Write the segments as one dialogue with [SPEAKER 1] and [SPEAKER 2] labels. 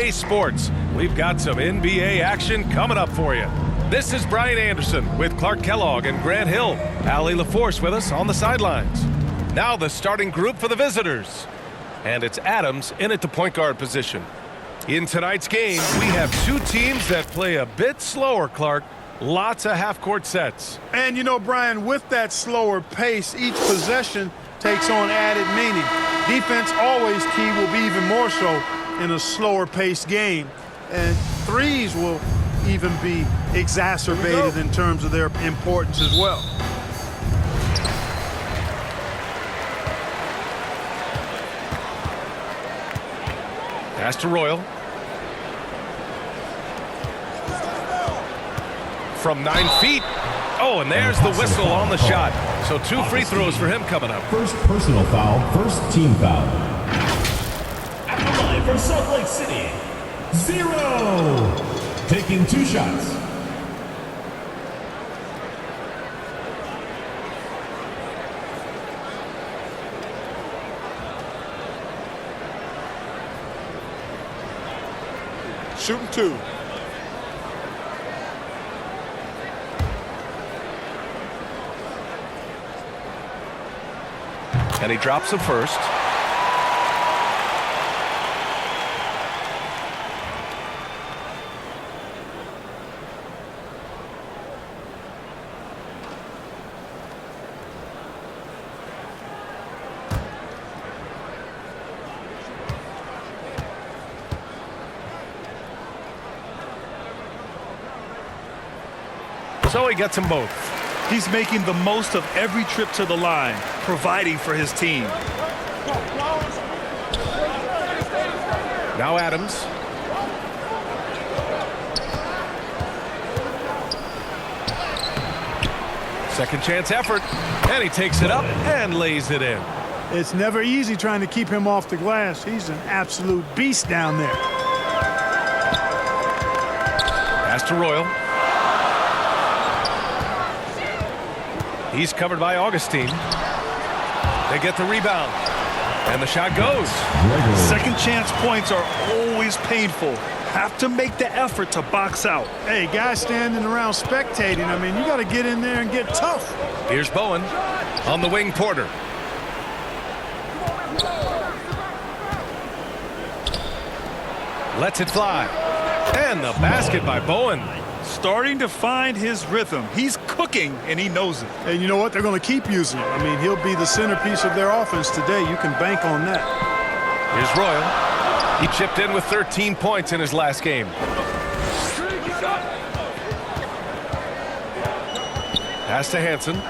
[SPEAKER 1] Hey Sports, we've got some NBA action coming up for you. This is Brian Anderson with Clark Kellogg and Grant Hill. Allie LaForce with us on the sidelines. Now the starting group for the visitors. And it's Adams in at the point guard position. In tonight's game, we have two teams that play a bit slower, Clark. Lots of half-court sets.
[SPEAKER 2] And you know, Brian, with that slower pace, each possession takes on added meaning. Defense always key, will be even more so in a slower paced game. And threes will even be exacerbated in terms of their importance as well.
[SPEAKER 1] Pass to Royal. From 9 feet. Oh, and there's the whistle on the shot. So 2 free throws for him coming up.
[SPEAKER 3] First personal foul, first team foul. At the line for Salt Lake City, 0. Taking 2 shots.
[SPEAKER 2] Shooting 2.
[SPEAKER 1] And he drops the first. So he gets them both.
[SPEAKER 4] He's making the most of every trip to the line, providing for his team.
[SPEAKER 1] Now Adams. Second chance effort. And he takes it up and lays it in.
[SPEAKER 2] It's never easy trying to keep him off the glass. He's an absolute beast down there.
[SPEAKER 1] Pass to Royal. He's covered by Augustine. They get the rebound. And the shot goes.
[SPEAKER 4] Second chance points are always painful. Have to make the effort to box out.
[SPEAKER 2] Hey, guys standing around spectating, I mean, you got to get in there and get tough.
[SPEAKER 1] Here's Bowen on the wing. Porter. Lets it fly. And the basket by Bowen.
[SPEAKER 4] Starting to find his rhythm. He's cooking, and he knows it.
[SPEAKER 2] And you know what? They're going to keep using him. I mean, he'll be the centerpiece of their offense today. You can bank on that.
[SPEAKER 1] Here's Royal. He chipped in with 13 points in his last game. Pass to Hansen.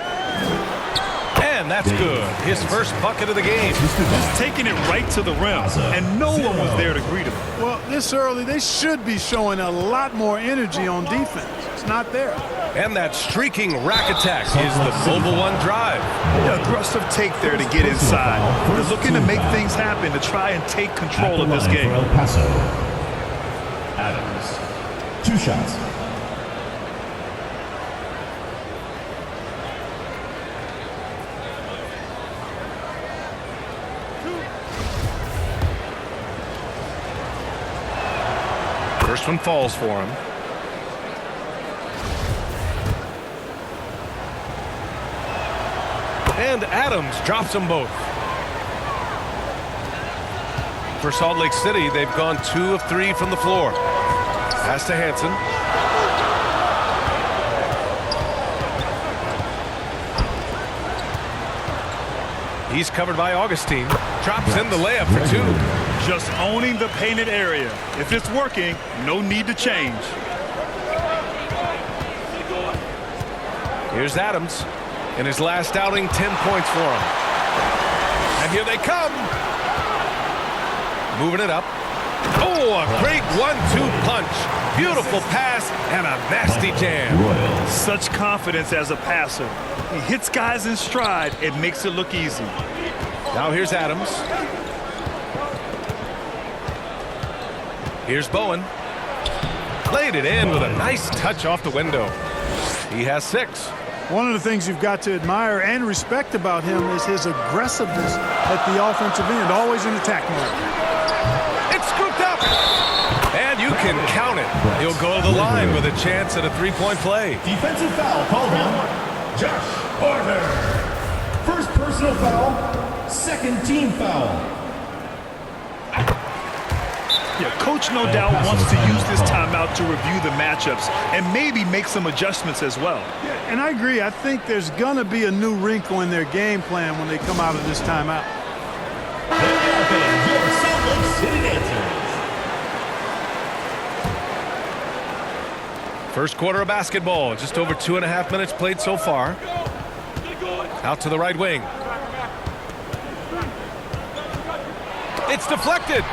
[SPEAKER 1] And that's good. His first bucket of the game.
[SPEAKER 4] Just taking it right to the rim, and no one was there to greet him.
[SPEAKER 2] Well, this early, they should be showing a lot more energy on defense. It's not there.
[SPEAKER 1] And that streaking rack attack is the mobile one drive.
[SPEAKER 4] The aggressive take there to get inside. They're looking to make things happen to try and take control of this game.
[SPEAKER 3] Paso. Adams. 2 shots.
[SPEAKER 1] First one falls for him. And Adams drops them both. For Salt Lake City, they've gone 2 of 3 from the floor. Pass to Hansen. He's covered by Augustine. Drops in the layup for 2.
[SPEAKER 4] Just owning the painted area. If it's working, no need to change.
[SPEAKER 1] Here's Adams. In his last outing, 10 points for him. And here they come. Moving it up. Oh, a great 1-2 punch. Beautiful pass and a nasty jam.
[SPEAKER 4] Such confidence as a passer. He hits guys in stride. It makes it look easy.
[SPEAKER 1] Now here's Adams. Here's Bowen. Laid it in with a nice touch off the window. He has 6.
[SPEAKER 2] One of the things you've got to admire and respect about him is his aggressiveness at the offensive end, always in attack mode.
[SPEAKER 1] It's scooped up. can count it. He'll go to the line with a chance at a three-point play.
[SPEAKER 3] Defensive foul called on Josh Carter. First personal foul, second team foul.
[SPEAKER 4] Yeah, Coach no doubt wants to use this timeout to review the matchups and maybe make some adjustments as well.
[SPEAKER 2] Yeah, and I agree. I think there's going to be a new wrinkle in their game plan when they come out of this timeout.
[SPEAKER 3] Your Salt Lake City Dancers.
[SPEAKER 1] First quarter of basketball. Just over 2.5 minutes played so far. Out to the right wing. It's deflected.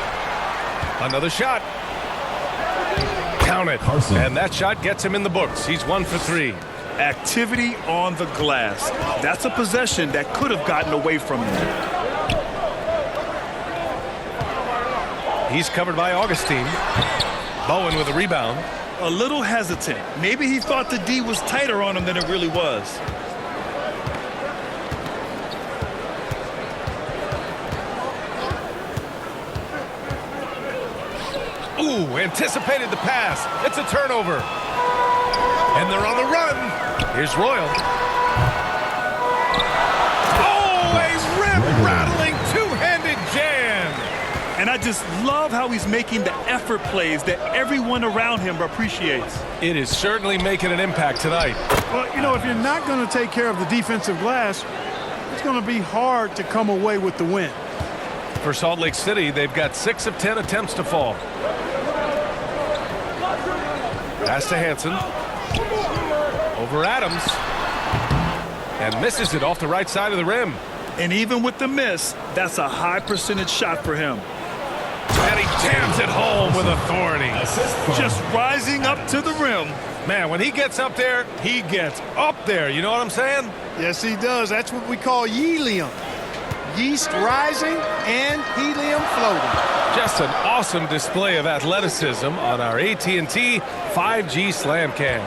[SPEAKER 1] Another shot. Count it.
[SPEAKER 3] Carson.
[SPEAKER 1] And that shot gets him in the books. He's 1 for 3.
[SPEAKER 4] Activity on the glass. That's a possession that could have gotten away from him.
[SPEAKER 1] He's covered by Augustine. Bowen with a rebound.
[SPEAKER 4] A little hesitant. Maybe he thought the D was tighter on him than it really was.
[SPEAKER 1] Ooh, anticipated the pass. It's a turnover. And they're on the run. Here's Royal. Oh, a rip-rattling two-handed jam.
[SPEAKER 4] And I just love how he's making the effort plays that everyone around him appreciates.
[SPEAKER 1] It is certainly making an impact tonight.
[SPEAKER 2] Well, you know, if you're not going to take care of the defensive glass, it's going to be hard to come away with the win.
[SPEAKER 1] For Salt Lake City, they've got 6 of 10 attempts to fall. Pass to Hansen. Over Adams. And misses it off the right side of the rim.
[SPEAKER 4] And even with the miss, that's a high percentage shot for him.
[SPEAKER 1] And he jams it home with authority.
[SPEAKER 4] Just rising up to the rim.
[SPEAKER 1] Man, when he gets up there, he gets up there. You know what I'm saying?
[SPEAKER 2] Yes, he does. That's what we call helium. Yeast rising and helium floating.
[SPEAKER 1] Just an awesome display of athleticism on our AT&T 5G Slam Cam.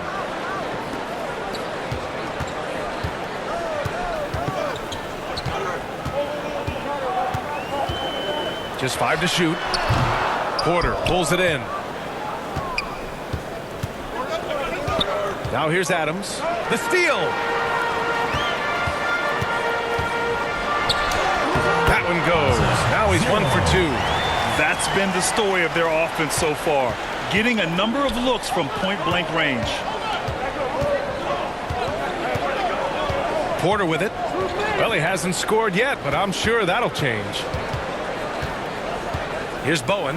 [SPEAKER 1] Just 5 to shoot. Porter pulls it in. Now here's Adams. The steal. That one goes. Now he's 1 for 2.
[SPEAKER 4] That's been the story of their offense so far. Getting a number of looks from point-blank range.
[SPEAKER 1] Porter with it. Well, he hasn't scored yet, but I'm sure that'll change. Here's Bowen.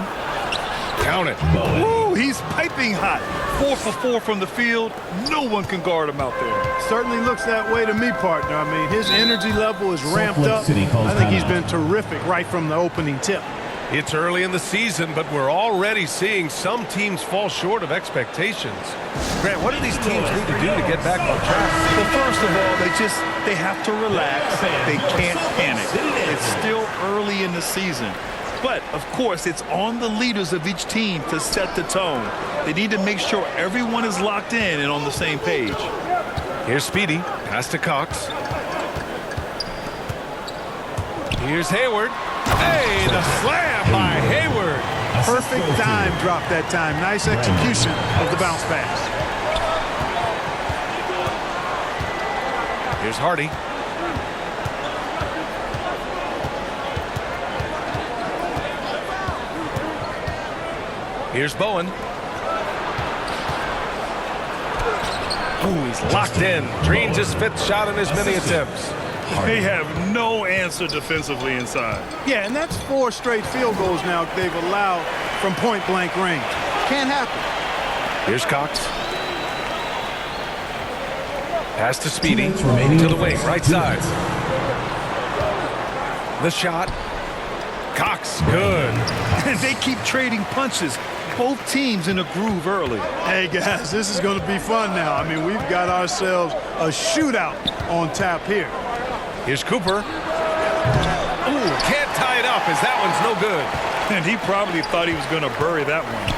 [SPEAKER 1] Count it.
[SPEAKER 4] Woo, he's piping hot. 4 for 4 from the field. No one can guard him out there.
[SPEAKER 2] Certainly looks that way to me, partner. I mean, his energy level is ramped up.
[SPEAKER 3] City calls
[SPEAKER 2] I think he's
[SPEAKER 3] timeout.
[SPEAKER 2] been terrific right from the opening tip.
[SPEAKER 1] It's early in the season, but we're already seeing some teams fall short of expectations. Grant, what do these teams need to do to get back on track?
[SPEAKER 4] Well, first of all, they have to relax. They can't panic. It's still early in the season. But, of course, it's on the leaders of each team to set the tone. They need to make sure everyone is locked in and on the same page.
[SPEAKER 1] Here's Speedy. Pass to Cox. Here's Hayward. Hey, the slam by Hayward.
[SPEAKER 2] Perfect dime drop that time. Nice execution of the bounce pass.
[SPEAKER 1] Here's Hardy. Here's Bowen. Ooh, he's locked in. Drains his 5th shot in his many attempts.
[SPEAKER 4] They have no answer defensively inside.
[SPEAKER 2] Yeah, and that's 4 straight field goals now they've allowed from point-blank range. Can't happen.
[SPEAKER 1] Here's Cox. Pass to Speedy. To the wing, right side. The shot. Cox, good.
[SPEAKER 4] And they keep trading punches. Both teams in a groove early.
[SPEAKER 2] Hey, guys, this is going to be fun now. I mean, we've got ourselves a shootout on tap here.
[SPEAKER 1] Here's Cooper. Ooh, can't tie it up as that one's no good.
[SPEAKER 4] And he probably thought he was going to bury that one.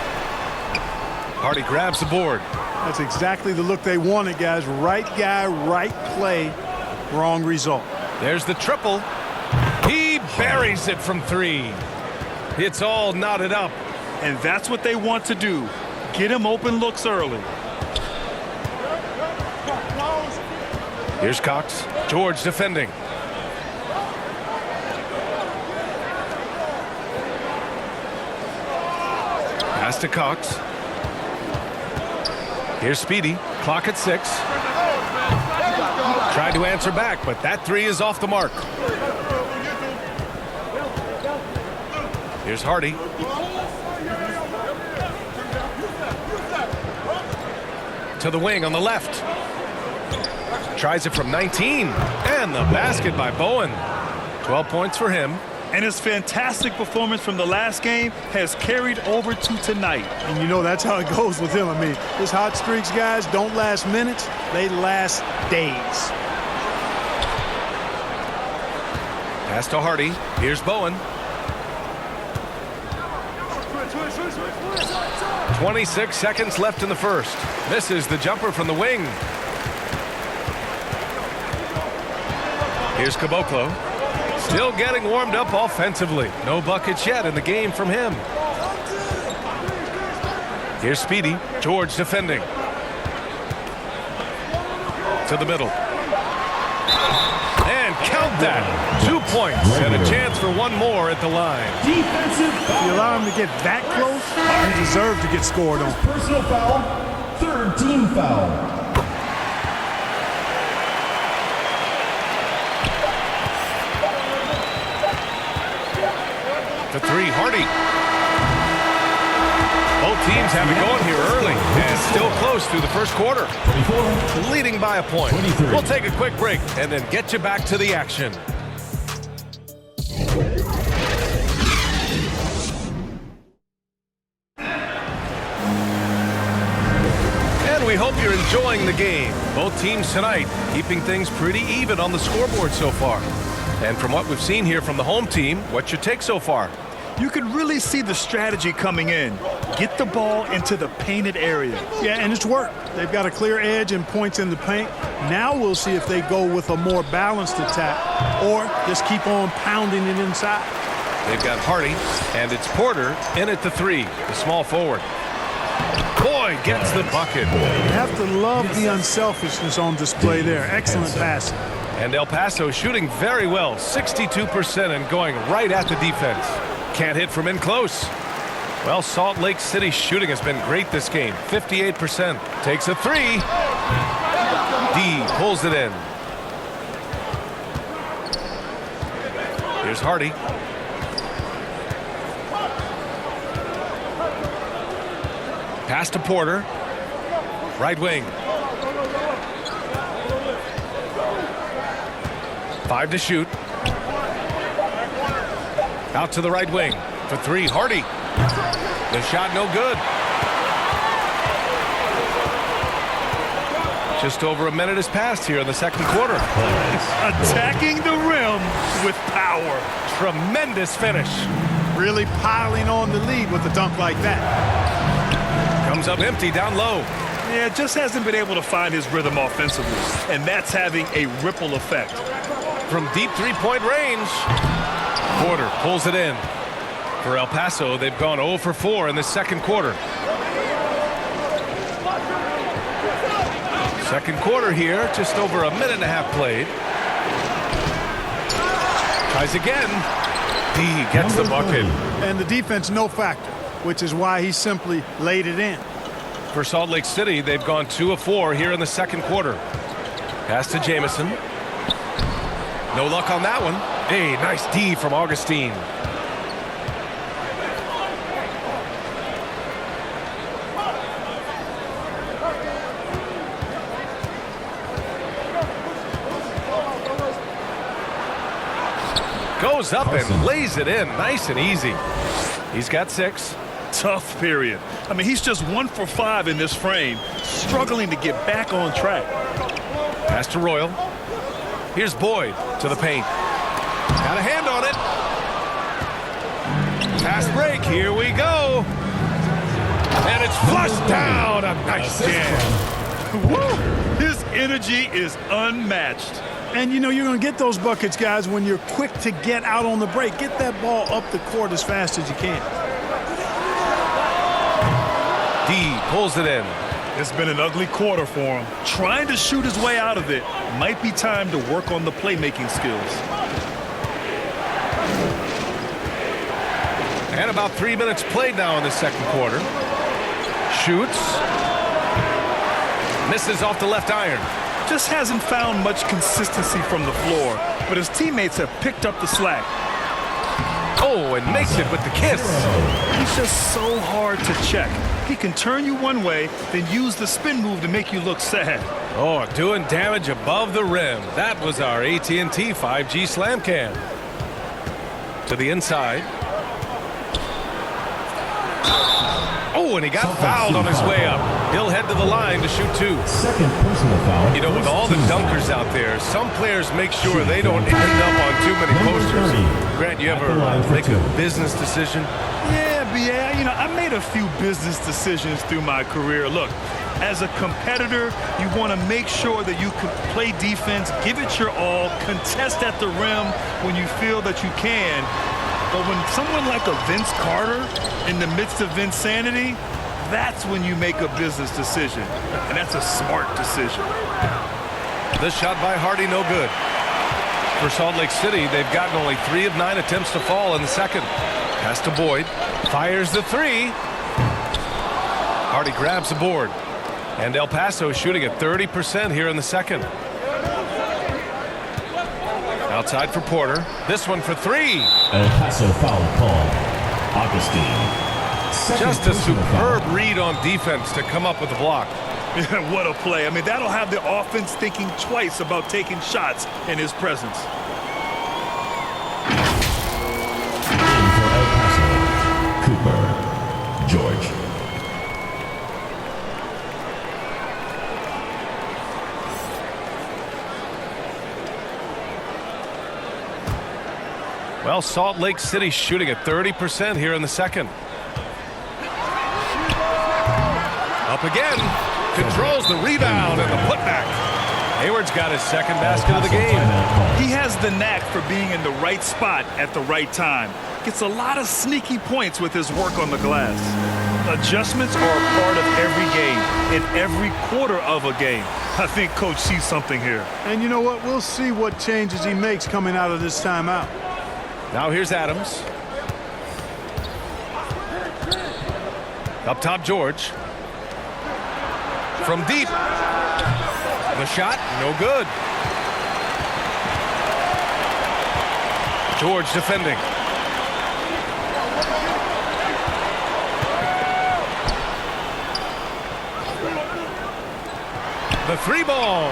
[SPEAKER 1] Hardy grabs the board.
[SPEAKER 2] That's exactly the look they wanted, guys. Right guy, right play, wrong result.
[SPEAKER 1] There's the triple. He buries it from 3. It's all knotted up.
[SPEAKER 4] And that's what they want to do. Get him open looks early.
[SPEAKER 1] Here's Cox. George defending. Pass to Cox. Here's Speedy. Clock at 6. Tried to answer back, but that 3 is off the mark. Here's Hardy. To the wing on the left. Tries it from 19. And the basket by Bowen. 12 points for him.
[SPEAKER 4] And his fantastic performance from the last game has carried over to tonight.
[SPEAKER 2] And you know that's how it goes with him. I mean, his hot streaks, guys, don't last minutes. They last days.
[SPEAKER 1] Pass to Hardy. Here's Bowen. 26 seconds left in the first. Misses the jumper from the wing. Here's Caboclo. Still getting warmed up offensively. No buckets yet in the game from him. Here's Speedy. George defending. To the middle. And count that. 2 points and a chance for one more at the line.
[SPEAKER 3] Defensive
[SPEAKER 2] If
[SPEAKER 3] foul.
[SPEAKER 2] you allow him to get that close, you deserve to get scored on.
[SPEAKER 3] Personal foul. Third team foul.
[SPEAKER 1] To 3, Hardy. Both teams have it going here early and still close through the first quarter.
[SPEAKER 3] 24.
[SPEAKER 1] Leading by a point.
[SPEAKER 3] 23.
[SPEAKER 1] We'll take a quick break and then get you back to the action. And we hope you're enjoying the game. Both teams tonight keeping things pretty even on the scoreboard so far. And from what we've seen here from the home team, what's your take so far?
[SPEAKER 4] You can really see the strategy coming in. Get the ball into the painted area.
[SPEAKER 2] Yeah, and it's worked. They've got a clear edge and points in the paint. Now we'll see if they go with a more balanced attack or just keep on pounding it inside.
[SPEAKER 1] They've got Hardy, and it's Porter in at the 3, the small forward. Boy, gets the bucket.
[SPEAKER 2] You have to love the unselfishness on display there. Excellent passing.
[SPEAKER 1] And El Paso shooting very well, 62% and going right at the defense. Can't hit from in close. Well, Salt Lake City shooting has been great this game, 58%. Takes a 3. D pulls it in. Here's Hardy. Pass to Porter. Right wing. 5 to shoot. Out to the right wing. For 3, Hardy. The shot no good. Just over a minute has passed here in the second quarter.
[SPEAKER 4] Attacking the rim with power.
[SPEAKER 1] Tremendous finish.
[SPEAKER 2] Really piling on the lead with a dunk like that.
[SPEAKER 1] Comes up empty down low.
[SPEAKER 4] Yeah, just hasn't been able to find his rhythm offensively. And that's having a ripple effect.
[SPEAKER 1] From deep three-point range. Porter pulls it in. For El Paso, they've gone 0 for 4 in the second quarter. Second quarter here, just over a minute and a half played. Tries again. D gets the bucket.
[SPEAKER 2] And the defense no factor, which is why he simply laid it in.
[SPEAKER 1] For Salt Lake City, they've gone 2 of 4 here in the second quarter. Pass to Jamison. No luck on that one. Hey, nice D from Augustine. Goes up and lays it in nice and easy. He's got 6.
[SPEAKER 4] Tough period. I mean, he's just 1 for 5 in this frame, struggling to get back on track.
[SPEAKER 1] Pass to Royal. Here's Boyd to the paint. Got a hand on it. Fast break. Here we go. And it's flushed down. A nice jam.
[SPEAKER 4] Woo! His energy is unmatched.
[SPEAKER 2] And you know you're going to get those buckets, guys, when you're quick to get out on the break. Get that ball up the court as fast as you can.
[SPEAKER 1] D pulls it in.
[SPEAKER 4] It's been an ugly quarter for him. Trying to shoot his way out of it. Might be time to work on the playmaking skills.
[SPEAKER 1] And about 3 minutes played now in the second quarter. Shoots. Misses off the left iron.
[SPEAKER 4] Just hasn't found much consistency from the floor, but his teammates have picked up the slack.
[SPEAKER 1] Oh, and makes it with the kiss.
[SPEAKER 4] He's just so hard to check. He can turn you one way, then use the spin move to make you look sad.
[SPEAKER 1] Oh, doing damage above the rim. That was our AT&T 5G slam cam. To the inside. Oh, and he got fouled on his way up. He'll head to the line to shoot two.
[SPEAKER 3] Second personal foul.
[SPEAKER 1] You know, with all the dunkers out there, some players make sure they don't end up on too many posters. Grant, you ever make a business decision?
[SPEAKER 4] Yeah, B.A., I made a few business decisions through my career. Look, as a competitor, you want to make sure that you can play defense, give it your all, contest at the rim when you feel that you can. But when someone like a Vince Carter in the midst of insanity, that's when you make a business decision. And that's a smart decision.
[SPEAKER 1] This shot by Hardy, no good. For Salt Lake City, they've gotten only 3 of 9 attempts to fall in the second. Pass to Boyd. Fires the three. Hardy grabs the board. And El Paso shooting at 30% here in the second. Outside for Porter. This one for three.
[SPEAKER 3] El Paso foul call. Augustine.
[SPEAKER 1] Just a superb read on defense to come up with the block.
[SPEAKER 4] What a play. I mean, that'll have the offense thinking twice about taking shots in his presence.
[SPEAKER 3] In for El Paso. Cooper. George.
[SPEAKER 1] Well, Salt Lake City shooting at 30% here in the second. Up again. Controls the rebound and the putback. Hayward's got his second basket of the game.
[SPEAKER 4] He has the knack for being in the right spot at the right time. Gets a lot of sneaky points with his work on the glass. Adjustments are a part of every game, in every quarter of a game. I think Coach sees something here.
[SPEAKER 2] And you know what? We'll see what changes he makes coming out of this timeout.
[SPEAKER 1] Now here's Adams. Up top, George. From deep. The shot, no good. George defending. The three ball.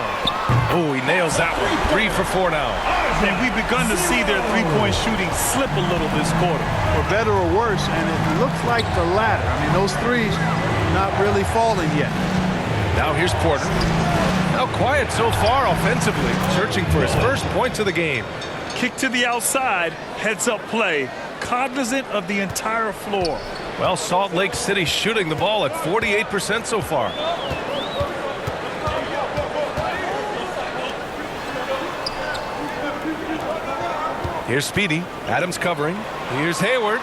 [SPEAKER 1] Oh, he nails that one. 3 for 4 now.
[SPEAKER 4] And we've begun to see their three-point shooting slip a little this quarter.
[SPEAKER 2] For better or worse, and it looks like the latter. I mean, those threes not really falling yet.
[SPEAKER 1] Now here's Porter. Now quiet so far offensively, searching for his first points of the game.
[SPEAKER 4] Kick to the outside, heads-up play, cognizant of the entire floor.
[SPEAKER 1] Well, Salt Lake City shooting the ball at 48% so far. Here's Speedy. Adams covering. Here's Hayward.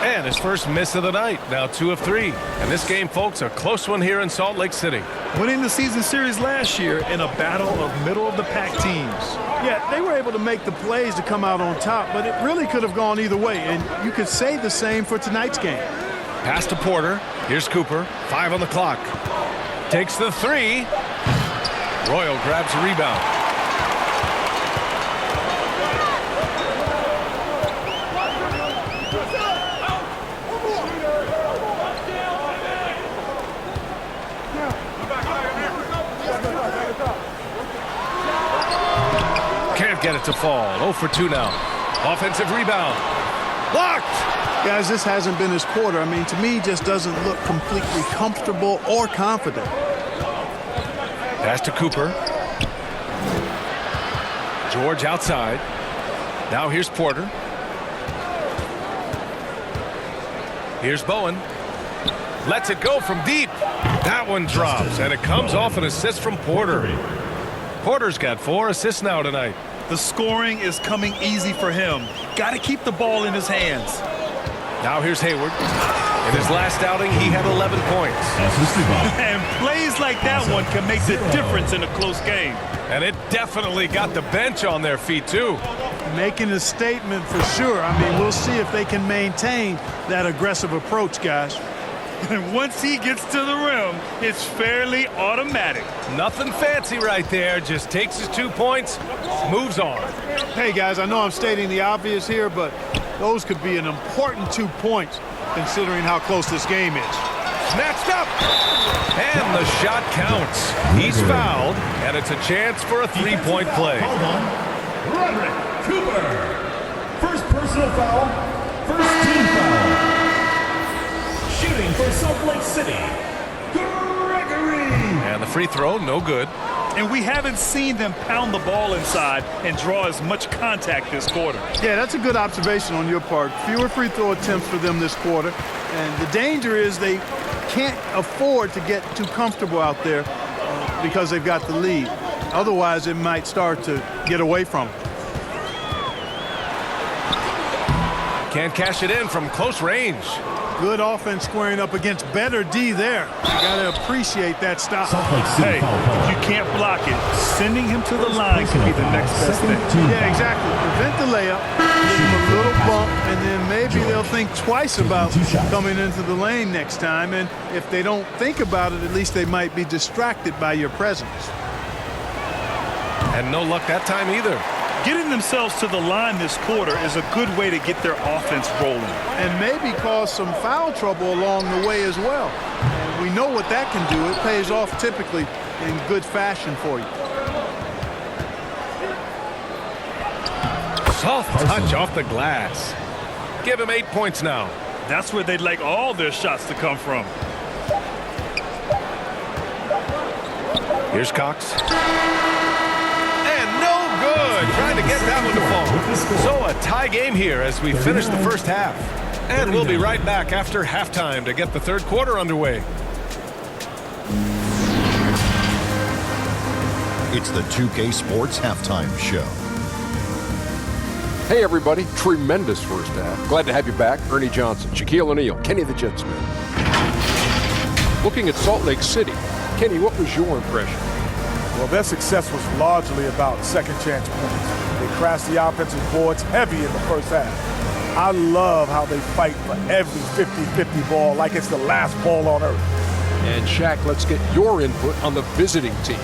[SPEAKER 1] And his first miss of the night. Now 2 of 3. And this game, folks, a close one here in Salt Lake City.
[SPEAKER 4] Winning the season series last year in a battle of middle-of-the-pack teams.
[SPEAKER 2] Yeah, they were able to make the plays to come out on top, but it really could have gone either way. And you could say the same for tonight's game.
[SPEAKER 1] Pass to Porter. Here's Cooper. 5 on the clock. Takes the 3. Royal grabs a rebound. Get it to fall. 0 for 2 now. Offensive rebound. Blocked!
[SPEAKER 2] Guys, this hasn't been his quarter. I mean, to me, just doesn't look completely comfortable or confident.
[SPEAKER 1] Pass to Cooper. George outside. Now here's Porter. Here's Bowen. Lets it go from deep. That one drops, and it comes off an assist from Porter. Porter's got 4 assists now tonight.
[SPEAKER 4] The scoring is coming easy for him. Got to keep the ball in his hands.
[SPEAKER 1] Now here's Hayward. In his last outing, he had 11 points.
[SPEAKER 4] And plays like that one can make the difference in a close game.
[SPEAKER 1] And it definitely got the bench on their feet, too.
[SPEAKER 2] Making a statement for sure. I mean, we'll see if they can maintain that aggressive approach, guys.
[SPEAKER 4] And once he gets to the rim, it's fairly automatic.
[SPEAKER 1] Nothing fancy right there. Just takes his 2 points, moves on.
[SPEAKER 2] Hey, guys, I know I'm stating the obvious here, but those could be an important 2 points considering how close this game is.
[SPEAKER 1] Snatched up. And the shot counts. He's fouled, and it's a chance for a three-point play.
[SPEAKER 3] Roderick Cooper. First personal foul. First team foul. Shooting for Salt Lake City, Gregory.
[SPEAKER 1] And the free throw, no good.
[SPEAKER 4] And we haven't seen them pound the ball inside and draw as much contact this quarter.
[SPEAKER 2] Yeah, that's a good observation on your part. Fewer free throw attempts for them this quarter. And the danger is they can't afford to get too comfortable out there because they've got the lead. Otherwise, it might start to get away from them.
[SPEAKER 1] Can't cash it in from close range.
[SPEAKER 2] Good offense squaring up against better D there. You got to appreciate that stop.
[SPEAKER 4] Hey, if you can't block it, sending him to the line can be the next best thing.
[SPEAKER 2] Yeah, exactly. Prevent the layup, give him a little bump, and then maybe they'll think twice about coming into the lane next time. And if they don't think about it, at least they might be distracted by your presence.
[SPEAKER 1] And no luck that time either.
[SPEAKER 4] Getting themselves to the line this quarter is a good way to get their offense rolling.
[SPEAKER 2] And maybe cause some foul trouble along the way as well. And we know what that can do. It pays off typically in good fashion for you.
[SPEAKER 1] Soft touch off the glass. Give him 8 points now.
[SPEAKER 4] That's where they'd like all their shots to come from.
[SPEAKER 1] Here's Cox. Good. Trying to get that one to fall. So a tie game here as we finish the first half. And we'll be right back after halftime to get the third quarter underway.
[SPEAKER 5] It's the 2K Sports Halftime Show.
[SPEAKER 6] Hey everybody, tremendous first half. Glad to have you back. Ernie Johnson, Shaquille O'Neal, Kenny the Jet Smith. Looking at Salt Lake City, Kenny, what was your impression?
[SPEAKER 7] Well, their success was largely about second chance points. They crashed the offensive boards heavy in the first half. I love how they fight for every 50-50 ball like it's the last ball on earth.
[SPEAKER 6] And Shaq, let's get your input on the visiting team.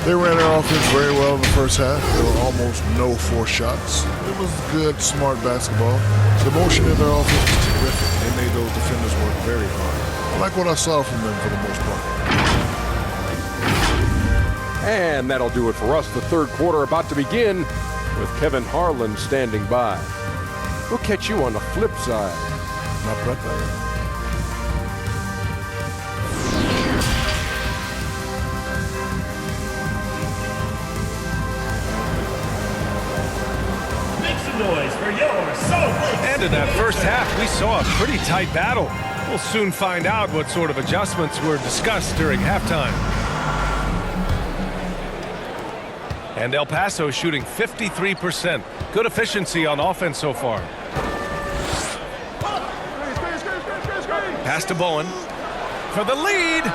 [SPEAKER 8] They ran their offense very well in the first half. There were almost no forced shots. It was good, smart basketball. The motion in their offense was terrific. They made those defenders work very hard. I like what I saw from them for the most part.
[SPEAKER 6] And that'll do it for us. The third quarter about to begin with Kevin Harlan standing by. We'll catch you on the flip side.
[SPEAKER 8] Not bad.
[SPEAKER 3] Make some noise for your Salt Lake City.
[SPEAKER 1] And in that first half, we saw a pretty tight battle. We'll soon find out what sort of adjustments were discussed during halftime. And El Paso shooting 53%. Good efficiency on offense so far. Pass to Bowen for the lead.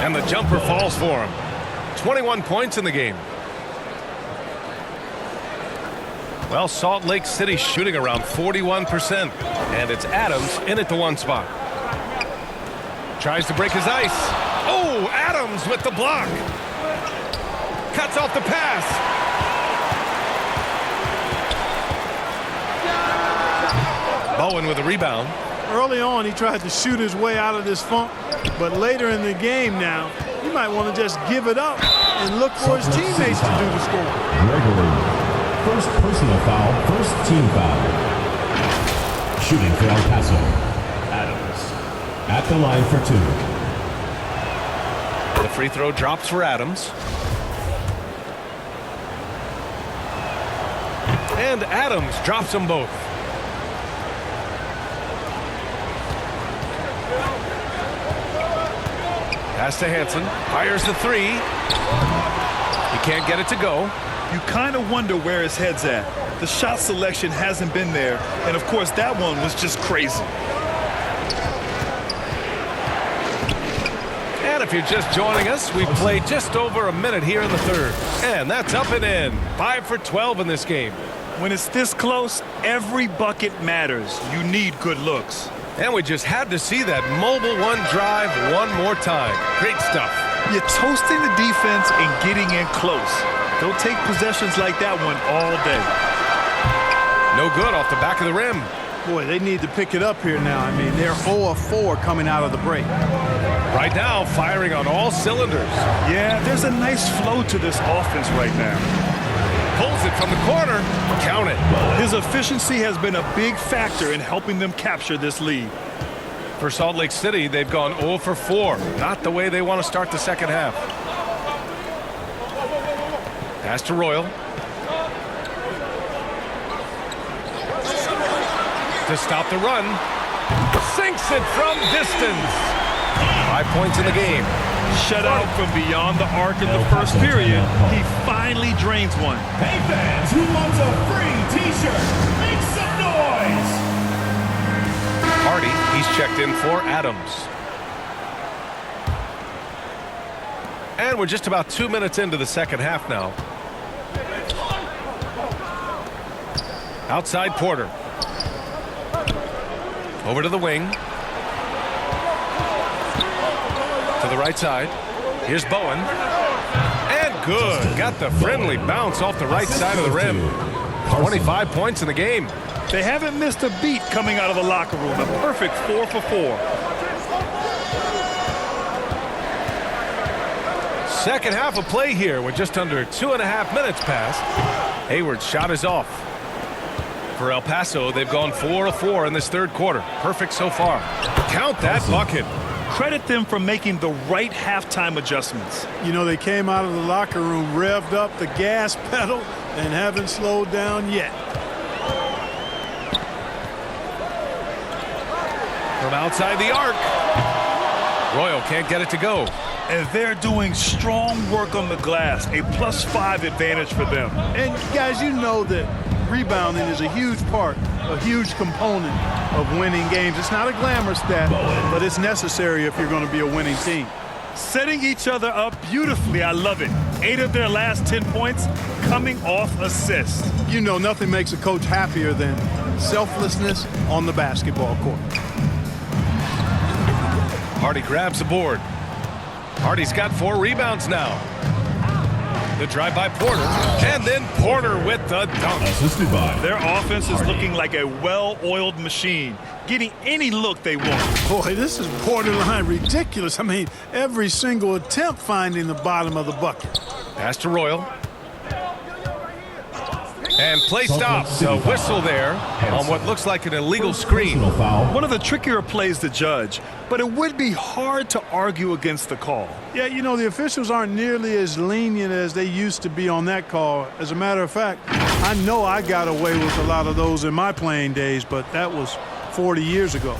[SPEAKER 1] And the jumper falls for him. 21 points in the game. Well, Salt Lake City shooting around 41%. And it's Adams in at the one spot. Tries to break his ice. Oh, Adams with the block. Cuts off the pass. Bowen with a rebound.
[SPEAKER 2] Early on, he tried to shoot his way out of this funk, but later in the game now, you might want to just give it up and look for his teammates to do the scoring.
[SPEAKER 3] Gregory. First personal foul, first team foul. Shooting for El Paso, Adams. At the line for two.
[SPEAKER 1] The free throw drops for Adams. And Adams drops them both. Pass to Hansen. Fires the three. He can't get it to go.
[SPEAKER 4] You kind of wonder where his head's at. The shot selection hasn't been there. And, of course, that one was just crazy.
[SPEAKER 1] And if you're just joining us, we've played just over a minute here in the third. And that's up and in. 5 for 12 in this game.
[SPEAKER 4] When it's this close, every bucket matters. You need good looks.
[SPEAKER 1] And we just had to see that mobile one drive one more time. Great stuff.
[SPEAKER 4] You're toasting the defense and getting in close. They'll take possessions like that one all day.
[SPEAKER 1] No good off the back of the rim.
[SPEAKER 2] Boy, they need to pick it up here now. I mean, they're 0 of 4 coming out of the break.
[SPEAKER 1] Right now, firing on all cylinders.
[SPEAKER 4] Yeah, there's a nice flow to this offense right now.
[SPEAKER 1] Pulls it from the corner. Count it.
[SPEAKER 4] His efficiency has been a big factor in helping them capture this lead.
[SPEAKER 1] For Salt Lake City, they've gone 0 for 4. Not the way they want to start the second half. Pass to Royal. To stop the run. Sinks it from distance. 5 points in the game.
[SPEAKER 4] Shut out from beyond the arc in the first period. He finally drains one.
[SPEAKER 3] Hey fans, who wants a free t-shirt? Make some noise!
[SPEAKER 1] Hardy, he's checked in for Adams. And we're just about 2 minutes into the second half now. Outside Porter. Over to the wing. To the right side. Here's Bowen. And good. Got the friendly bounce off the right side of the rim. 25 points in the game.
[SPEAKER 4] They haven't missed a beat coming out of the locker room. A perfect 4 for 4.
[SPEAKER 1] Second half of play here with just under 2.5 minutes passed. Hayward's shot is off. For El Paso, they've gone 4 of 4 in this third quarter. Perfect so far. Count that bucket.
[SPEAKER 4] Credit them for making the right halftime adjustments.
[SPEAKER 2] You know, they came out of the locker room, revved up the gas pedal, and haven't slowed down yet.
[SPEAKER 1] From outside the arc. Royal can't get it to go.
[SPEAKER 4] And they're doing strong work on the glass. A +5 advantage for them.
[SPEAKER 2] And guys, you know that rebounding is a huge part, a huge component of winning games. It's not a glamour stat, but it's necessary if you're going to be a winning team.
[SPEAKER 4] Setting each other up beautifully. I love it. 8 of their last 10 points coming off assists.
[SPEAKER 2] You know, nothing makes a coach happier than selflessness on the basketball court.
[SPEAKER 1] Hardy grabs the board. Hardy's got 4 rebounds now. The drive by Porter, and then Porter with the dunk.
[SPEAKER 3] Assisted by
[SPEAKER 4] Their offense is looking like a well-oiled machine, getting any look they want.
[SPEAKER 2] Boy, this is borderline ridiculous. I mean, every single attempt finding the bottom of the bucket.
[SPEAKER 1] Pass to Royal. And play stops. A whistle there on what looks like an illegal screen.
[SPEAKER 4] One of the trickier plays to judge, but it would be hard to argue against the call.
[SPEAKER 2] Yeah, you know, the officials aren't nearly as lenient as they used to be on that call. As a matter of fact, I know I got away with a lot of those in my playing days, but that was 40 years ago.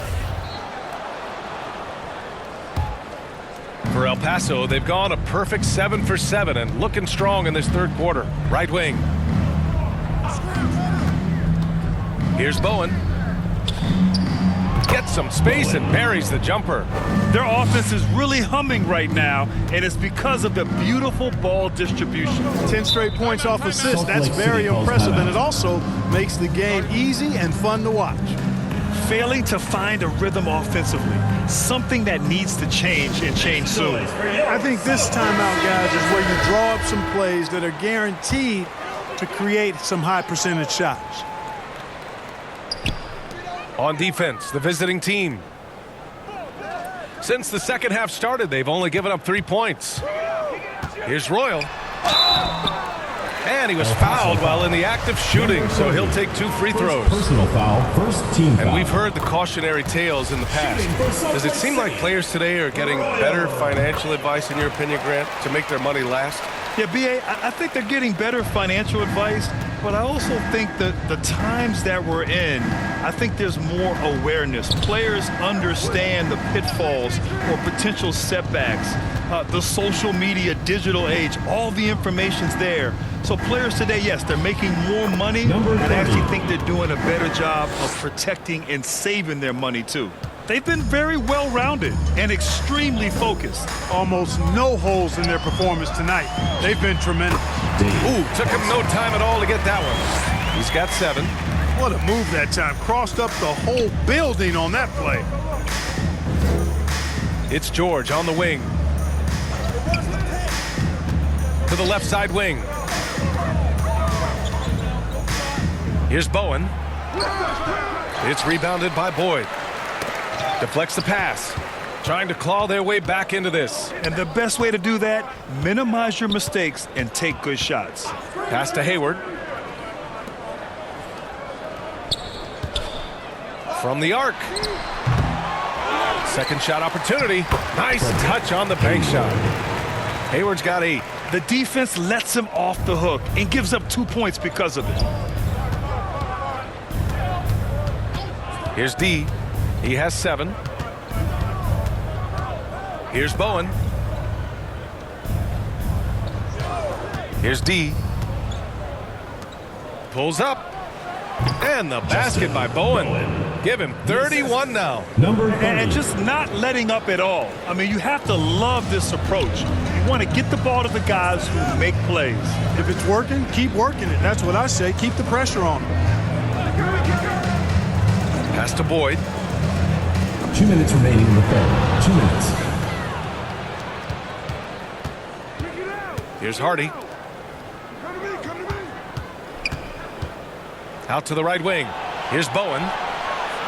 [SPEAKER 1] For El Paso, they've gone a perfect 7 for 7 and looking strong in this third quarter. Right wing. Here's Bowen. Gets some space and buries the jumper.
[SPEAKER 4] Their offense is really humming right now, and it's because of the beautiful ball distribution.
[SPEAKER 2] 10 straight points off assists. That's very impressive, and it also makes the game easy and fun to watch.
[SPEAKER 4] Failing to find a rhythm offensively, something that needs to change and change soon.
[SPEAKER 2] I think this timeout, guys, is where you draw up some plays that are guaranteed to create some high percentage shots.
[SPEAKER 1] On defense, the visiting team. Since the second half started, they've only given up 3 points. Here's Royal. And he was fouled while in the act of shooting, so he'll take 2 free throws.
[SPEAKER 3] Personal foul, first team foul.
[SPEAKER 1] And we've heard the cautionary tales in the past. Does it seem like players today are getting better financial advice, in your opinion, Grant, to make their money last?
[SPEAKER 4] Yeah, B.A., I think they're getting better financial advice, but I also think that the times that we're in, I think there's more awareness. Players understand the pitfalls or potential setbacks. The social media, digital age, all the information's there. So players today, yes, they're making more money, but I actually think they're doing a better job of protecting and saving their money, too. They've been very well-rounded and extremely focused.
[SPEAKER 2] Almost no holes in their performance tonight. They've been tremendous.
[SPEAKER 1] Ooh, took him no time at all to get that one. He's got 7.
[SPEAKER 2] What a move that time. Crossed up the whole building on that play.
[SPEAKER 1] It's George on the wing. To the left side wing. Here's Bowen. It's rebounded by Boyd. Deflects the pass. Trying to claw their way back into this.
[SPEAKER 4] And the best way to do that, minimize your mistakes and take good shots.
[SPEAKER 1] Pass to Hayward. From the arc. Second shot opportunity. Nice touch on the bank shot. Hayward's got 8.
[SPEAKER 4] The defense lets him off the hook and gives up 2 points because of it.
[SPEAKER 1] Here's D. He has 7. Here's Bowen. Here's D. Pulls up. And the basket by Bowen. Give him 31 now.
[SPEAKER 4] And just not letting up at all. I mean, you have to love this approach. You want to get the ball to the guys who make plays.
[SPEAKER 2] If it's working, keep working it. That's what I say. Keep the pressure on them.
[SPEAKER 1] Pass to Boyd.
[SPEAKER 3] 2 minutes remaining in the third. 2 minutes.
[SPEAKER 1] Here's Hardy. Out to the right wing. Here's Bowen.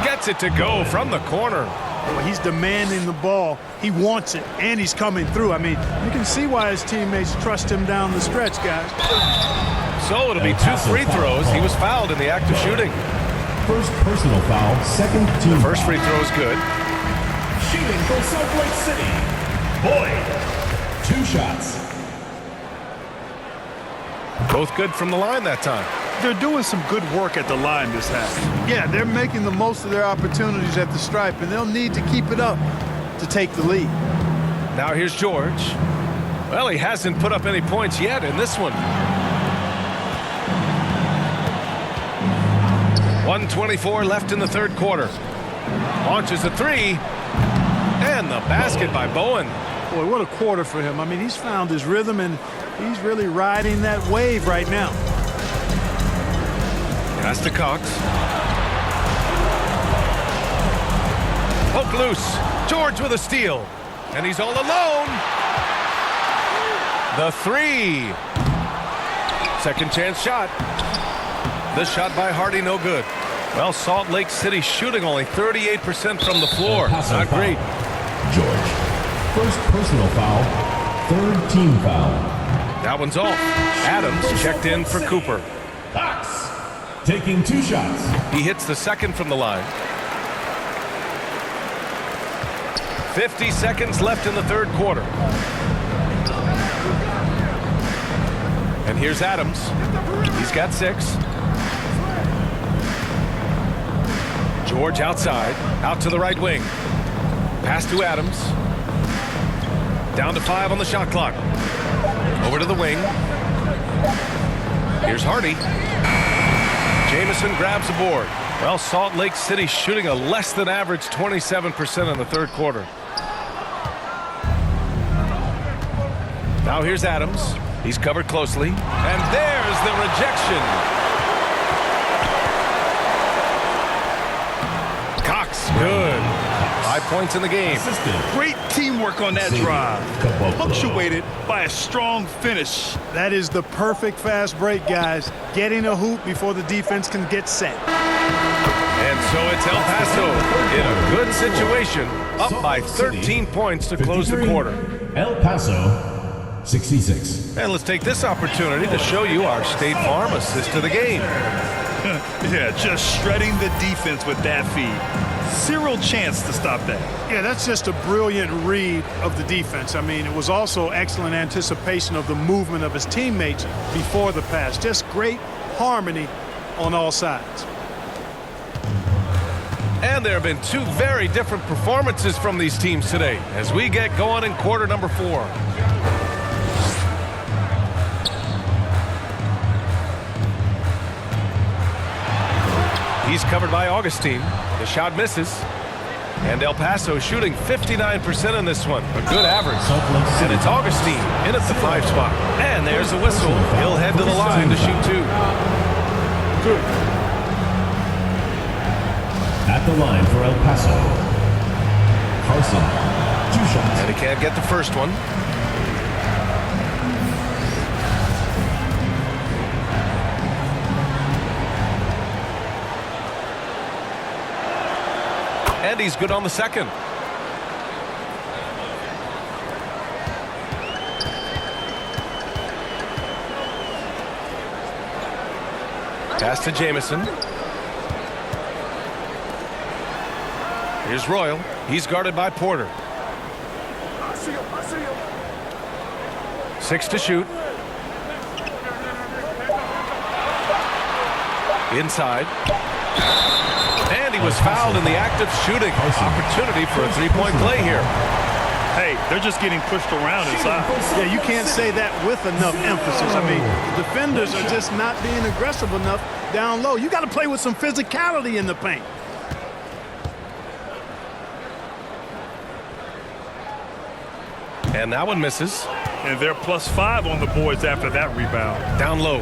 [SPEAKER 1] Gets it to go from the corner.
[SPEAKER 2] Well, he's demanding the ball. He wants it, and he's coming through. I mean, you can see why his teammates trust him down the stretch, guys.
[SPEAKER 1] So it'll be 2 free throws. He was fouled in the act of shooting.
[SPEAKER 3] First personal foul, second team
[SPEAKER 1] First
[SPEAKER 3] foul.
[SPEAKER 1] free throw is good.
[SPEAKER 3] Shooting for Salt Lake City. Boyd. 2 shots.
[SPEAKER 1] Both good from the line that time.
[SPEAKER 4] They're doing some good work at the line this half.
[SPEAKER 2] Yeah, they're making the most of their opportunities at the stripe, and they'll need to keep it up to take the lead.
[SPEAKER 1] Now here's George. Well, he hasn't put up any points yet in this one. 1:24 left in the third quarter. Launches a 3. And the basket by Bowen.
[SPEAKER 2] Boy, what a quarter for him. I mean, he's found his rhythm, and he's really riding that wave right now.
[SPEAKER 1] Pass to Cox. Poke loose. George with a steal. And he's all alone. The 3. Second chance shot. This shot by Hardy, no good. Well, Salt Lake City shooting only 38% from the floor. Not great.
[SPEAKER 3] George. First personal foul, third team foul.
[SPEAKER 1] That one's off. Adams checked in for Cooper.
[SPEAKER 3] Cox. Taking 2 shots.
[SPEAKER 1] He hits the second from the line. 50 seconds left in the third quarter. And here's Adams. He's got 6. George outside. Out to the right wing. Pass to Adams. Down to 5 on the shot clock. Over to the wing. Here's Hardy. Jamison grabs the board. Well, Salt Lake City shooting a less than average 27% in the third quarter. Now here's Adams. He's covered closely. And there's the rejection. Cox, good. 5 points in the game.
[SPEAKER 4] Great teamwork on that drive. Punctuated by a strong finish.
[SPEAKER 2] That is the perfect fast break, guys. Getting a hoop before the defense can get set.
[SPEAKER 1] And so it's El Paso in a good situation, up by 13 points to close the quarter.
[SPEAKER 3] El Paso, 66.
[SPEAKER 1] And let's take this opportunity to show you our State Farm assist to the game.
[SPEAKER 4] Yeah, just shredding the defense with that feed. Zero chance to stop that.
[SPEAKER 2] Yeah, that's just a brilliant read of the defense. I mean, it was also excellent anticipation of the movement of his teammates before the pass. Just great harmony on all sides.
[SPEAKER 1] And there have been 2 very different performances from these teams today as we get going in quarter number 4. He's covered by Augustine. The shot misses. And El Paso shooting 59% in this one. A good average.
[SPEAKER 3] Salt Lake
[SPEAKER 1] And
[SPEAKER 3] City.
[SPEAKER 1] it's Augustine in at the 5 spot. And there's a whistle. He'll head to the line to shoot 2.
[SPEAKER 7] Good.
[SPEAKER 3] At the line for El Paso. Carson, 2 shots.
[SPEAKER 1] And he can't get the first one. And he's good on the second. Pass to Jamison. Here's Royal. He's guarded by Porter. 6 to shoot. Inside. And he was fouled in the act of shooting. Opportunity for a 3-point play here.
[SPEAKER 4] Hey, they're just getting pushed around inside.
[SPEAKER 2] Yeah, you can't say that with enough emphasis. I mean, the defenders are just not being aggressive enough down low. You got to play with some physicality in the paint.
[SPEAKER 1] And that one misses.
[SPEAKER 4] And they're +5 on the boards after that rebound.
[SPEAKER 1] Down low.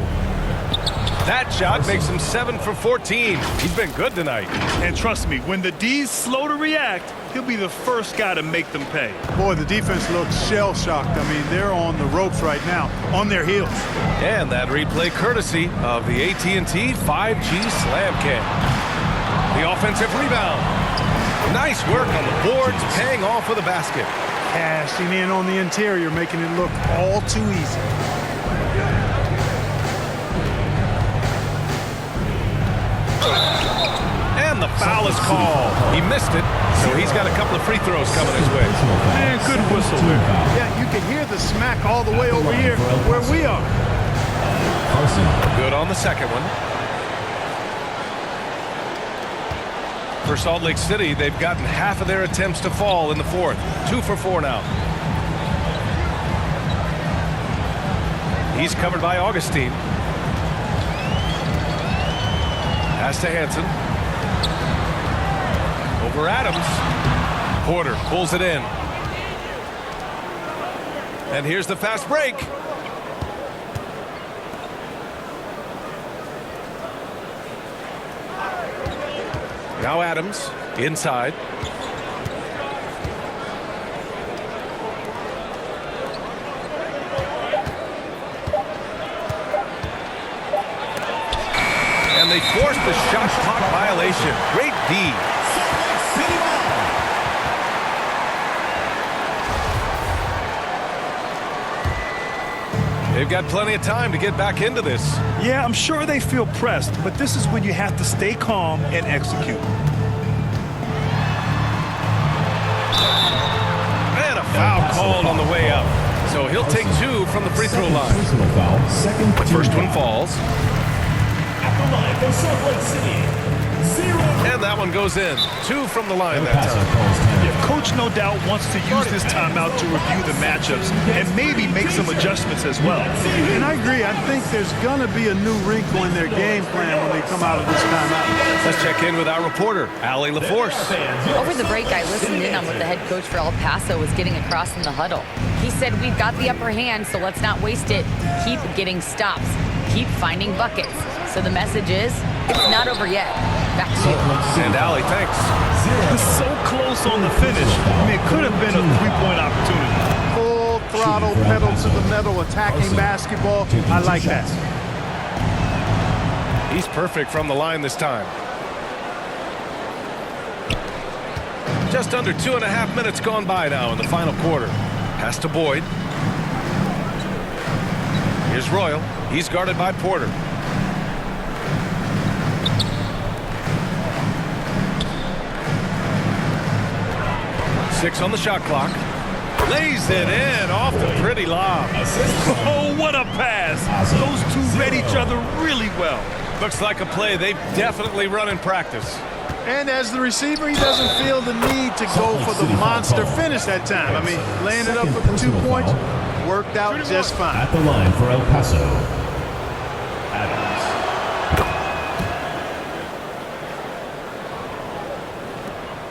[SPEAKER 1] That shot makes him 7 for 14. He's been good tonight.
[SPEAKER 4] And trust me, when the D's slow to react, he'll be the first guy to make them pay.
[SPEAKER 2] Boy, the defense looks shell-shocked. I mean, they're on the ropes right now, on their heels.
[SPEAKER 1] And that replay courtesy of the AT&T 5G Slam Cam. The offensive rebound. Nice work on the boards, paying off with a basket.
[SPEAKER 2] Cashing in on the interior, making it look all too easy.
[SPEAKER 1] And the foul is called. He missed it, so he's got a couple of free throws coming his way.
[SPEAKER 4] And good whistle there.
[SPEAKER 2] Yeah, you can hear the smack all the way over here where we are.
[SPEAKER 3] Carson,
[SPEAKER 1] Good on the second one. For Salt Lake City, they've gotten half of their attempts to fall in the fourth. 2 for 4 now. He's covered by Augustine. Pass to Hansen. Over Adams. Porter pulls it in. And here's the fast break. Now Adams inside. And they forced the shot clock violation. Great D. They've got plenty of time to get back into this.
[SPEAKER 4] Yeah, I'm sure they feel pressed, but this is when you have to stay calm and execute.
[SPEAKER 1] And a foul called on the way up. So he'll take 2 from the free throw line.
[SPEAKER 3] personal foul. Second
[SPEAKER 1] The
[SPEAKER 3] team
[SPEAKER 1] first one
[SPEAKER 3] foul.
[SPEAKER 1] falls.
[SPEAKER 3] At the line for Salt Lake City. 0.
[SPEAKER 1] And that one goes in. 2 from the line
[SPEAKER 3] El
[SPEAKER 1] that
[SPEAKER 3] Paso
[SPEAKER 1] time.
[SPEAKER 3] calls time.
[SPEAKER 4] Coach no doubt wants to use this timeout to review the matchups and maybe make some adjustments as well.
[SPEAKER 2] And I agree. I think there's going to be a new wrinkle in their game plan when they come out of this timeout.
[SPEAKER 1] Let's check in with our reporter, Allie LaForce.
[SPEAKER 9] Over the break, I listened in on what the head coach for El Paso was getting across in the huddle. He said, we've got the upper hand, so let's not waste it. Keep getting stops. Keep finding buckets. So the message is, it's not over yet. Back to you.
[SPEAKER 1] And Allie, thanks.
[SPEAKER 4] So close on the finish. I mean, it could have been a three-point opportunity.
[SPEAKER 2] Full throttle, pedal to the metal, attacking basketball. I like that.
[SPEAKER 1] He's perfect from the line this time. Just under 2.5 minutes gone by now in the final quarter. Pass to Boyd. Here's Royal. He's guarded by Porter. Six on the shot clock. Lays it in off the pretty lob.
[SPEAKER 4] Oh, what a pass. Those two read each other really well.
[SPEAKER 1] Looks like a play they've definitely run in practice.
[SPEAKER 2] And as the receiver, he doesn't feel the need to go for the monster finish that time. I mean, laying it up with the 2 points worked out just fine.
[SPEAKER 3] At the line for El Paso. Adams.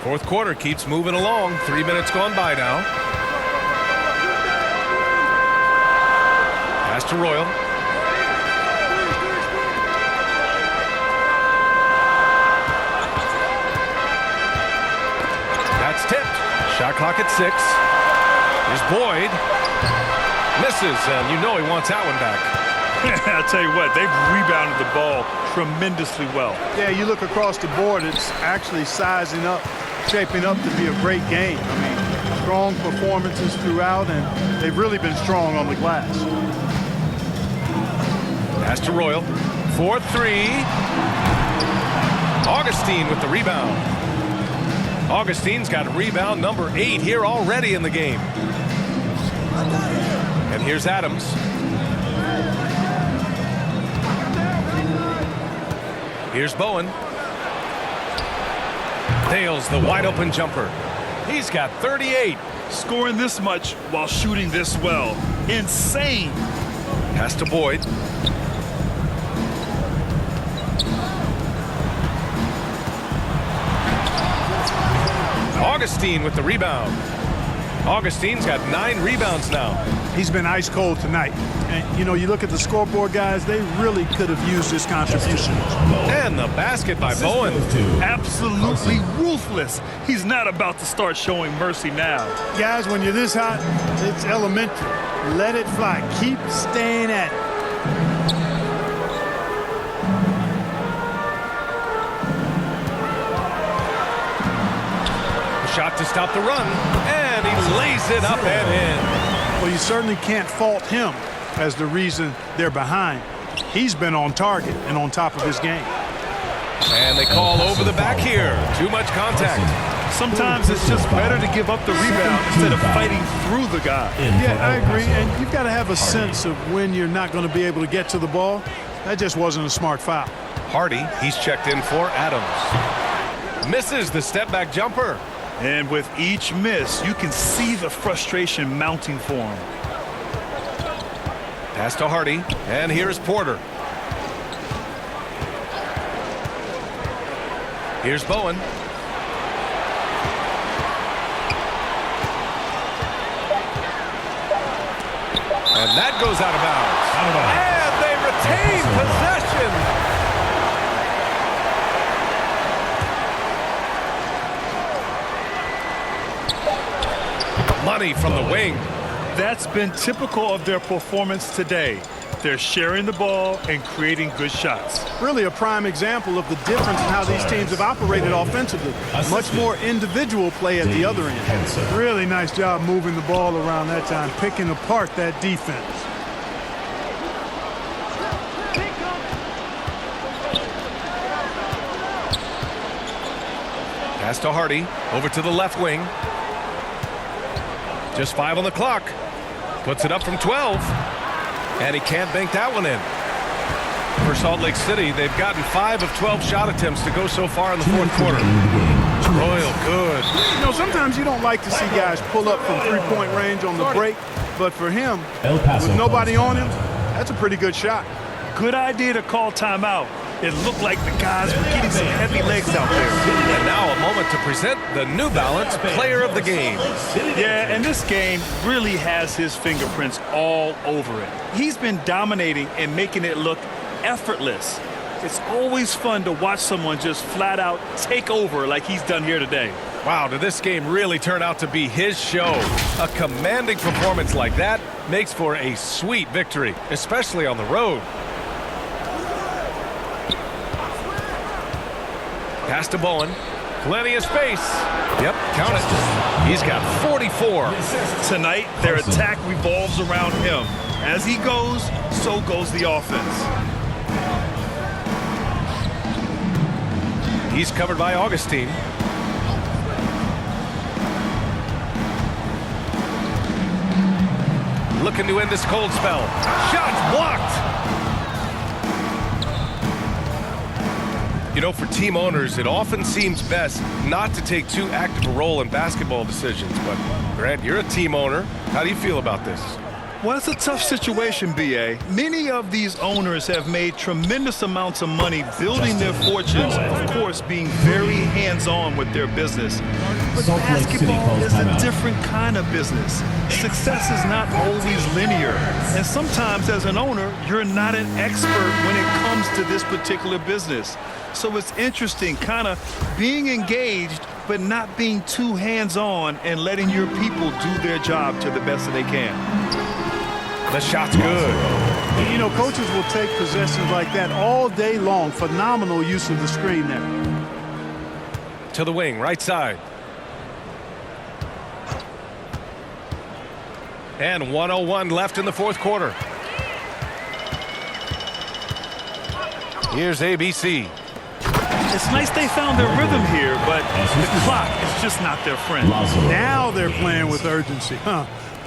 [SPEAKER 1] Fourth quarter keeps moving along. 3 minutes gone by now. Pass to Royal. That's tipped. Shot clock at 6. Here's Boyd. Misses, and you know he wants that one back.
[SPEAKER 4] I'll tell you what, they've rebounded the ball tremendously well.
[SPEAKER 2] Yeah, you look across the board, it's actually sizing up, shaping up to be a great game. I mean, strong performances throughout, and they've really been strong on the glass.
[SPEAKER 1] Pass to Royal. 4-3. Augustine with the rebound. Augustine's got rebound number 8 here already in the game. And here's Adams. Here's Bowen. Nails the wide open jumper. He's got 38.
[SPEAKER 4] Scoring this much while shooting this well. Insane.
[SPEAKER 1] Pass to Boyd. Augustine with the rebound. Augustine's got 9 rebounds now.
[SPEAKER 2] He's been ice cold tonight. And, you know, you look at the scoreboard, guys, they really could have used this contribution.
[SPEAKER 1] And the basket by Bowen.
[SPEAKER 4] Absolutely ruthless. He's not about to start showing mercy now.
[SPEAKER 2] Guys, when you're this hot, it's elementary. Let it fly. Keep staying at it.
[SPEAKER 1] Shot to stop the run, and he lays it up and in.
[SPEAKER 2] Well, you certainly can't fault him as the reason they're behind. He's been on target and on top of his game.
[SPEAKER 1] And they call over the back here. Too much contact.
[SPEAKER 4] Sometimes it's just better to give up the rebound instead of fighting through the guy.
[SPEAKER 2] Yeah, I agree. And you've got to have a sense of when you're not going to be able to get to the ball. That just wasn't a smart foul.
[SPEAKER 1] Hardy, he's checked in for Adams. Misses the step-back jumper.
[SPEAKER 4] And with each miss, you can see the frustration mounting for him.
[SPEAKER 1] Pass to Hardy, and here's Porter. Here's Bowen. And that goes out of bounds. And they retain possession. Money from the wing.
[SPEAKER 4] That's been typical of their performance today. They're sharing the ball and creating good shots.
[SPEAKER 2] Really a prime example of the difference in how these teams have operated offensively. Much more individual play at the other end. Really nice job moving the ball around that time, picking apart that defense.
[SPEAKER 1] Pass to Hardy, over to the left wing. Just 5 on the clock. Puts it up from 12. And he can't bank that one in. For Salt Lake City, they've gotten 5 of 12 shot attempts to go so far in the fourth quarter. Royal, good.
[SPEAKER 2] You know, sometimes you don't like to see guys pull up from three-point range on the break, but for him, with nobody on him, that's a pretty good shot.
[SPEAKER 4] Good idea to call timeout. It looked like the guys were getting some heavy legs out there.
[SPEAKER 1] And now a moment to present the New Balance Player of the Game.
[SPEAKER 4] Yeah, and this game really has his fingerprints all over it. He's been dominating and making it look effortless. It's always fun to watch someone just flat out take over like he's done here today.
[SPEAKER 1] Wow, did this game really turn out to be his show? A commanding performance like that makes for a sweet victory, especially on the road. Pass to Bowen. Plenty of space. Yep, count it. He's got 44.
[SPEAKER 4] Tonight, their attack revolves around him. As he goes, so goes the offense.
[SPEAKER 1] He's covered by Augustine. Looking to end this cold spell. Shots blocked. You know, for team owners, it often seems best not to take too active a role in basketball decisions. But, Grant, you're a team owner. How do you feel about this?
[SPEAKER 4] Well, it's a tough situation, B.A. Many of these owners have made tremendous amounts of money building their fortunes, of course, being very hands-on with their business. But basketball is a different kind of business. Success is not always linear. And sometimes, as an owner, you're not an expert when it comes to this particular business. So it's interesting, kind of being engaged, but not being too hands-on and letting your people do their job to the best that they can.
[SPEAKER 1] The shot's good.
[SPEAKER 2] You know, coaches will take possessions like that all day long. Phenomenal use of the screen there.
[SPEAKER 1] To the wing, right side. And 1:01 left in the fourth quarter. Here's ABC.
[SPEAKER 4] It's nice they found their rhythm here, but the clock is just not their friend.
[SPEAKER 2] Now they're playing with urgency.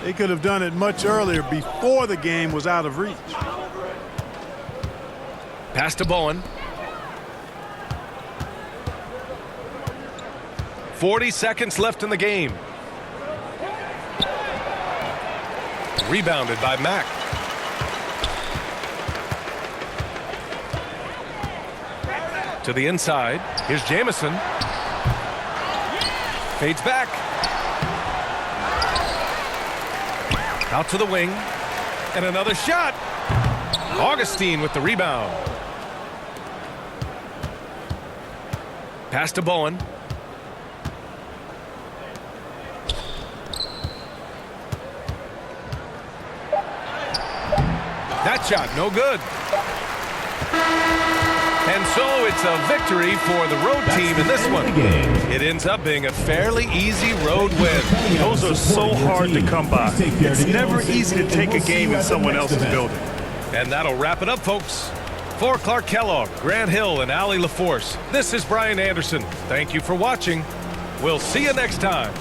[SPEAKER 2] They could have done it much earlier before the game was out of reach.
[SPEAKER 1] Pass to Bowen. 40 seconds left in the game. Rebounded by Mack. To the inside. Here's Jamison. Fades back. Out to the wing. And another shot. Augustine with the rebound. Pass to Bowen. That shot, no good. And so it's a victory for the road team in this one. It ends up being a fairly easy road win.
[SPEAKER 4] Those are so hard to come by. It's never easy to take a game in someone else's building.
[SPEAKER 1] And that'll wrap it up, folks. For Clark Kellogg, Grant Hill, and Allie LaForce, this is Brian Anderson. Thank you for watching. We'll see you next time.